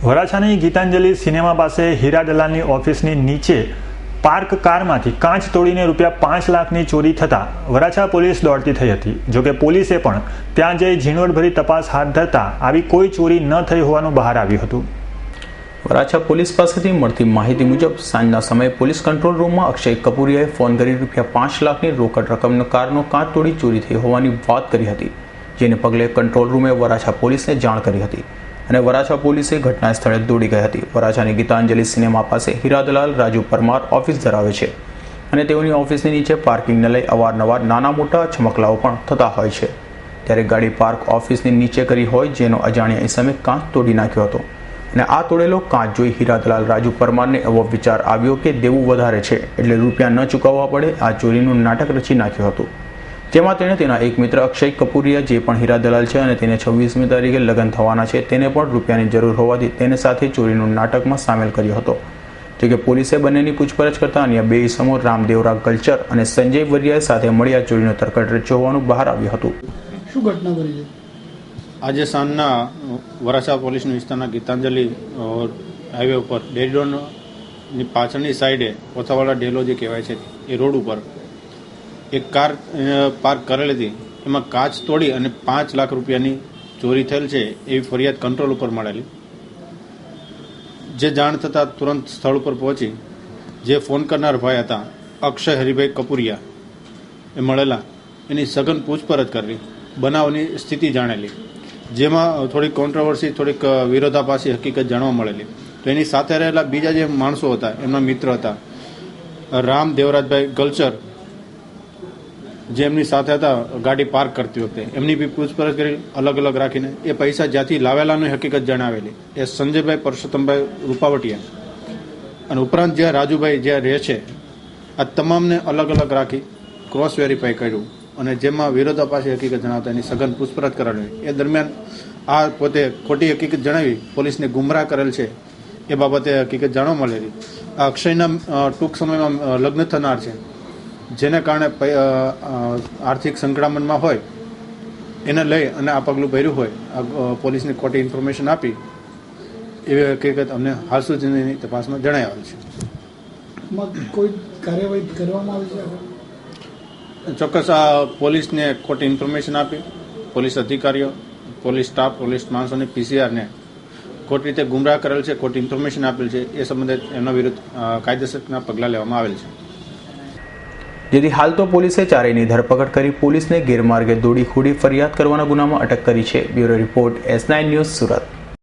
વરાછાની Gitanjali cinema પાસે હીરા દલાલની ઓફિસની નીચે પાર્ક કારમાંથી કાચ તોડીને ₹5 લાખની ચોરી થતાં વરાછા પોલીસ દોડતી થઈ હતી। જોકે પોલીસે પણ ત્યાં જઈ ઝીણવટભરી તપાસ હાથ ધરતા આવી કોઈ ચોરી ન થઈ હોવાનું બહાર આવ્યું હતું। વરાછા પોલીસ પાસેથી મળતી માહિતી મુજબ સાંજના સમયે પોલીસ કંટ્રોલ રૂમમાં અક્ષય કપૂરિયાએ ફોન કરી ₹5 લાખની રોકડ રકમનો કારનો કાચ તોડી ચોરી થઈ હોવાની વાત કરી હતી, જેને પગલે કંટ્રોલ રૂમે વરાછા પોલીસને જાણ કરી હતી અને વરાછા પોલીસે ઘટના સ્થળે દોડી ગઈ હતી। વરાછાની ગીતાંજલિ સિનેમા પાસે હીરા દલાલ રાજુ પરમાર ઓફિસ ધરાવે છે અને તેઓની ઓફિસની નીચે પાર્કિંગને લઈ અવારનવાર નાના મોટા ચમકલાઓ પણ થતા હોય છે। ત્યારે ગાડી પાર્ક ઓફિસની નીચે કરી હોય જેનો અજાણ્યા ઈસમે કાચ તોડી નાખ્યો હતો અને આ તોડેલો કાચ જોઈ હીરા દલાલ રાજુ પરમારને એવો વિચાર આવ્યો કે દેવું વધારે છે એટલે રૂપિયા ન ચૂકવવા પડે આ ચોરીનું નાટક રચી નાખ્યું હતું, જેમાં તેણે તેના એક મિત્ર અક્ષય કપૂરિયા જે પણ હીરા દલાલ છે અને તેને 26મી તારીખે લગ્ન થવાના છે તેને પણ રૂપિયાની જરૂર હોવાથી તેને સાથે ચોરીનું નાટકમાં સામેલ કર્યો હતો। જોકે પોલીસે બંનેની પૂછપરછ કરતા અન્ય 2 ઈસમો રામ દેવરા ગલચર અને સંજય વરિયા સાથે મળી આ ચોરીનો તરકટ રચ્યો હોવાનું બહાર આવ્યું હતું। શું ઘટના બની છે? આજે સાંજના વરાછા પોલીસના વિસ્તારના ગીતાંજલિ હાઈવે ઉપર ડેરીડોની પાછળની સાઈડે ઓથાવાળા ડેલો જે કહેવાય છે એ રોડ ઉપર એક કાર પાર્ક કરેલી હતી, એમાં કાચ તોડી અને ₹5 લાખ ચોરી થયેલ છે એવી ફરિયાદ કંટ્રોલ ઉપર મળેલી। જે જાણ થતાં તુરંત સ્થળ ઉપર પહોંચી જે ફોન કરનાર ભાઈ હતા અક્ષય હરિભાઈ કપૂરિયા એ મળેલા, એની સઘન પૂછપરછ કરી બનાવની સ્થિતિ જાણેલી, જેમાં થોડીક કોન્ટ્રોવર્સી થોડીક વિરોધાભાસી હકીકત જાણવા મળેલી। તો એની સાથે રહેલા બીજા જે માણસો હતા એમના મિત્ર હતા રામ દેવરાજભાઈ ગલચર, જે એમની સાથે હતા ગાડી પાર્ક કરતી વખતે એમની બી પૂછપરછ કરી અલગ અલગ રાખીને એ પૈસા જ્યાંથી લાવેલાની હકીકત જણાવેલી। એ સંજયભાઈ પરસોત્તમભાઈ રૂપાવટિયા અને ઉપરાંત જ્યાં રાજુભાઈ જ્યાં રહે છે આ તમામને અલગ અલગ રાખી ક્રોસ વેરીફાઈ કર્યું અને જેમાં વિરોધાભાસી હકીકત જણાવતા એની સઘન પૂછપરછ કરાવી। એ દરમિયાન આ પોતે ખોટી હકીકત જણાવી પોલીસને ગુમરાહ કરેલ છે એ બાબતે હકીકત જાણવા મળેલી। આ અક્ષયના ટૂંક સમયમાં લગ્ન થનાર છે, જેને કારણે આર્થિક સંકળામણમાં હોય એને લઈ અને આ પગલું ભર્યું હોય આ પોલીસને ખોટી ઇન્ફોર્મેશન આપી એવી હકીકત અમને હાલ સુધીની તપાસમાં જણાવેલ છે। કોઈ કાર્યવાહી કરવામાં આવી છે? ચોક્કસ આ પોલીસને ખોટી ઇન્ફોર્મેશન આપી પોલીસ અધિકારીઓ, પોલીસ સ્ટાફ, પોલીસ માણસોને પીસીઆરને ખોટી રીતે ગુમરાહ કરેલ છે, ખોટી ઇન્ફોર્મેશન આપેલ છે, એ સંબંધે એમના વિરુદ્ધ કાયદેસરના પગલાં લેવામાં આવેલ છે। જેથી હાલ તો પોલીસે ચારેયની ધરપકડ કરી પોલીસને ગેરમાર્ગે દોડી ખોટી ફરિયાદ કરવાના ગુનામાં અટક કરી છે। Bureau report S9 news Surat.